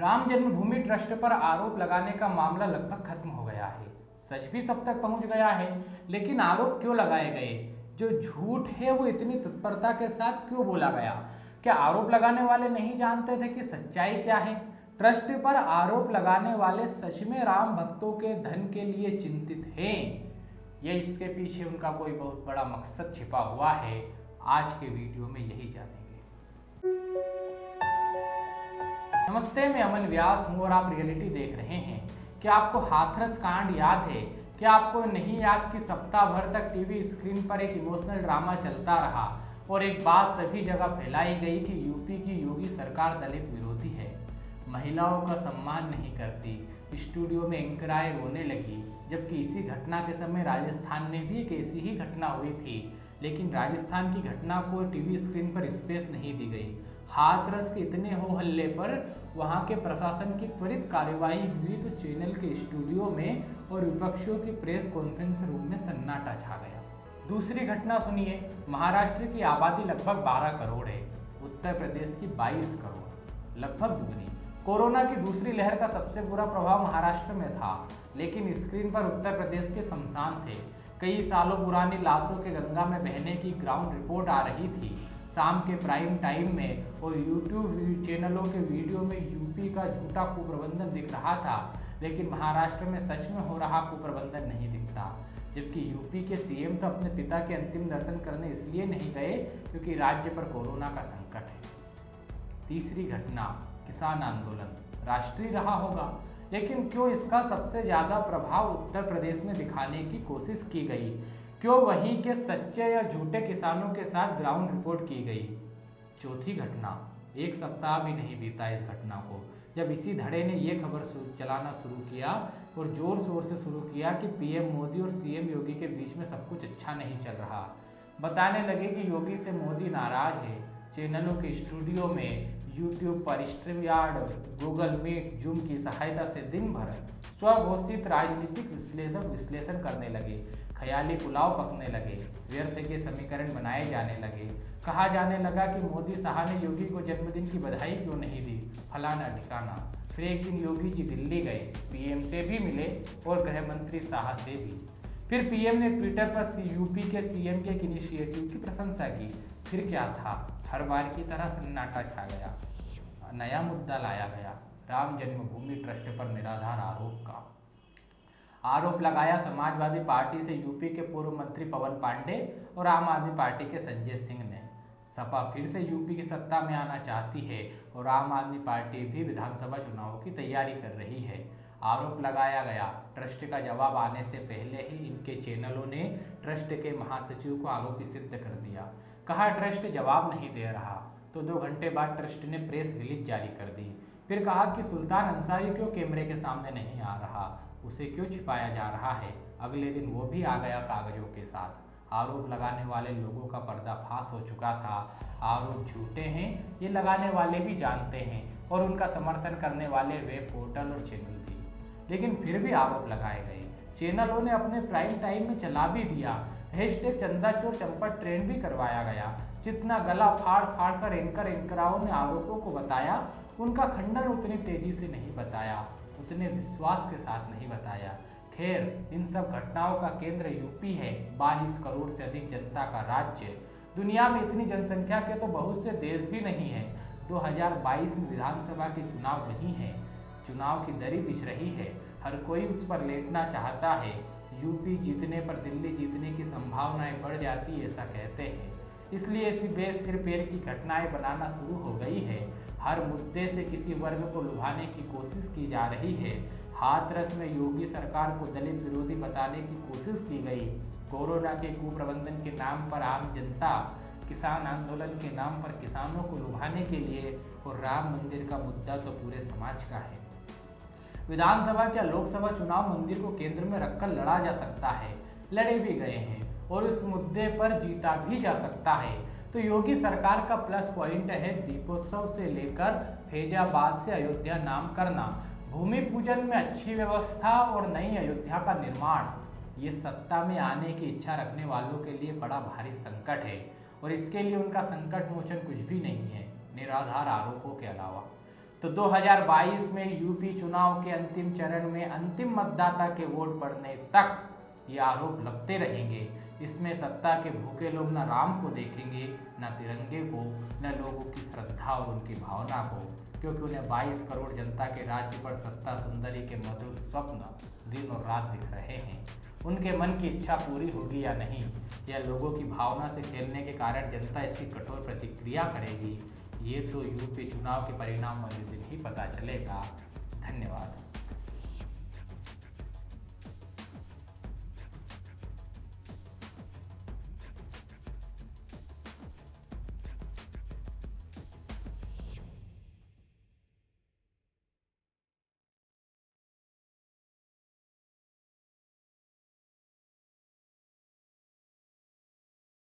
राम जन्मभूमि trust पर आरोप लगाने का मामला लगभग खत्म हो गया है। सच भी सब तक पहुंच गया है, लेकिन आरोप क्यों लगाए गए? जो झूठ है वो इतनी तत्परता के साथ क्यों बोला गया? क्या आरोप लगाने वाले नहीं जानते थे कि सच्चाई क्या है? ट्रस्ट पर आरोप लगाने वाले सच में राम भक्तों के धन के लिए चिंतित हैं या इसके पीछे उनका कोई बहुत बड़ा मकसद छिपा हुआ है? आज के वीडियो में यही जानेंगे। नमस्ते, मैं अमन व्यास हूँ और आप रियलिटी देख रहे हैं। क्या आपको हाथरस कांड याद है? क्या आपको नहीं याद कि सप्ताह भर तक टीवी स्क्रीन पर एक इमोशनल ड्रामा चलता रहा और एक बात सभी जगह फैलाई गई कि यूपी की योगी सरकार दलित विरोधी है, महिलाओं का सम्मान नहीं करती। स्टूडियो में एंकराएं रोने लगी, जबकि इसी घटना के समय राजस्थान में भी एक ऐसी ही घटना हुई थी, लेकिन राजस्थान की घटना को टीवी स्क्रीन पर स्पेस नहीं दी गई। हाथरस के इतने हो हल्ले पर वहां के प्रशासन की त्वरित कार्यवाही हुई तो चैनल के स्टूडियो में और विपक्षियों की प्रेस कॉन्फ्रेंस रूम में सन्नाटा छा गया। दूसरी घटना सुनिए। महाराष्ट्र की आबादी लगभग 12 करोड़ है, उत्तर प्रदेश की 22 करोड़, लगभग दुगनी। कोरोना की दूसरी लहर का सबसे बुरा प्रभाव महाराष्ट्र में था, लेकिन स्क्रीन पर उत्तर प्रदेश के शमशान थे। कई सालों पुरानी लाशों के गंगा में बहने की ग्राउंड रिपोर्ट आ रही थी शाम के प्राइम टाइम में, और यूट्यूब चैनलों के वीडियो में यूपी का झूठा कुप्रबंधन दिख रहा था, लेकिन महाराष्ट्र में सच में हो रहा कुप्रबंधन नहीं दिखता। जबकि यूपी के सीएम तो अपने पिता के अंतिम दर्शन करने इसलिए नहीं गए क्योंकि राज्य पर कोरोना का संकट है। तीसरी घटना, किसान आंदोलन राष्ट्रीय रहा होगा, लेकिन क्यों इसका सबसे ज़्यादा प्रभाव उत्तर प्रदेश में दिखाने की कोशिश की गई? क्यों वहीं के सच्चे या झूठे किसानों के साथ ग्राउंड रिपोर्ट की गई? चौथी घटना, एक सप्ताह भी नहीं बीता इस घटना को जब इसी धड़े ने ये खबर चलाना शुरू किया और जोर शोर से शुरू किया कि पीएम मोदी और सीएम योगी के बीच में सब कुछ अच्छा नहीं चल रहा। बताने लगे कि योगी से मोदी नाराज है। चैनलों के स्टूडियो में, यूट्यूब पर स्ट्रीमयार्ड, गूगल मीट, जूम की सहायता से दिन भर स्वघोषित राजनीतिक विश्लेषण करने लगे, ख्याली पुलाव पकने लगे, व्यर्थ के समीकरण बनाए जाने लगे। कहा जाने लगा कि मोदी साहब ने योगी को जन्मदिन की बधाई क्यों नहीं दी, फलाना ठिकाना। फिर एक दिन योगी जी दिल्ली गए, पीएम से भी मिले और गृह मंत्री शाह से भी। फिर पीएम ने ट्विटर पर यूपी के सीएम के एक इनिशिएटिव की प्रशंसा की। फिर क्या था, हर बार की तरह सन्नाटा छा गया। नया मुद्दा लाया गया, राम जन्मभूमि ट्रस्ट पर निराधार आरोप का। आरोप लगाया समाजवादी पार्टी से यूपी के पूर्व मंत्री पवन पांडे और आम आदमी पार्टी के संजय सिंह ने। सपा फिर से यूपी की सत्ता में आना चाहती है और आम आदमी पार्टी भी विधानसभा चुनावों की तैयारी कर रही है। आरोप लगाया गया, ट्रस्ट का जवाब आने से पहले ही इनके चैनलों ने ट्रस्ट के महासचिव को आरोपी सिद्ध कर दिया। कहा ट्रस्ट जवाब नहीं दे रहा, तो 2 घंटे बाद ट्रस्ट ने प्रेस रिलीज जारी कर दी। फिर कहा कि सुल्तान अंसारी क्यों कैमरे के सामने नहीं आ रहा, उसे क्यों छिपाया जा रहा है। अगले दिन वो भी आ गया कागजों के साथ। आरोप लगाने वाले लोगों का पर्दाफाश हो चुका था। आरोप झूठे हैं ये लगाने वाले भी जानते हैं और उनका समर्थन करने वाले वेब पोर्टल और चैनल भी। लेकिन फिर भी आरोप लगाए गए। चैनलों ने अपने प्राइम टाइम में चला भी दिया। हैशटैग चंदा चोर चंपट ट्रेंड भी करवाया गया। जितना गला फाड़ फाड़ कर एंकराओं ने आरोपों को बताया, उनका खंडन उतनी तेजी से नहीं बताया, उतने विश्वास के साथ नहीं बताया। खैर, इन सब घटनाओं का केंद्र यूपी है, 22 करोड़ से अधिक जनता का राज्य। दुनिया में इतनी जनसंख्या के तो बहुत से देश भी नहीं है। 2022 में विधानसभा के चुनाव नहीं है, चुनाव की दरी बिछ रही है, हर कोई उस पर लेटना चाहता है। यूपी जीतने पर दिल्ली जीतने की संभावनाएं बढ़ जाती है, ऐसा कहते हैं। इसलिए ऐसी बेसिर पैर की घटनाएं बनाना शुरू हो गई है। हर मुद्दे से किसी वर्ग को लुभाने की कोशिश की जा रही है। हाथरस में योगी सरकार को दलित विरोधी बताने की कोशिश की गई। कोरोना के कुप्रबंधन के नाम पर आम जनता, किसान आंदोलन के नाम पर किसानों को लुभाने के लिए, और राम मंदिर का मुद्दा तो पूरे समाज का है। विधानसभा क्या लोकसभा चुनाव मंदिर को केंद्र में रखकर लड़ा जा सकता है, लड़े भी गए हैं और इस मुद्दे पर जीता भी जा सकता है। तो योगी सरकार का प्लस पॉइंट है दीपोत्सव से लेकर फैजाबाद से अयोध्या नाम करना, भूमि पूजन में अच्छी व्यवस्था और नई अयोध्या का निर्माण। ये सत्ता में आने की इच्छा रखने वालों के लिए बड़ा भारी संकट है और इसके लिए उनका संकट मोचन कुछ भी नहीं है निराधार आरोपों के अलावा। तो 2022 में यूपी चुनाव के अंतिम चरण में अंतिम मतदाता के वोट पड़ने तक ये आरोप लगते रहेंगे। इसमें सत्ता के भूखे लोग न राम को देखेंगे, न तिरंगे को, न लोगों की श्रद्धा और उनकी भावना को, क्योंकि उन्हें 22 करोड़ जनता के राज्य पर सत्ता सुंदरी के मधुर स्वप्न दिन और रात दिख रहे हैं। उनके मन की इच्छा पूरी होगी या नहीं, या लोगों की भावना से खेलने के कारण जनता इसकी कठोर प्रतिक्रिया करेगी, ये तो यूपी चुनाव के परिणाम वाले दिन ही पता चलेगा। धन्यवाद।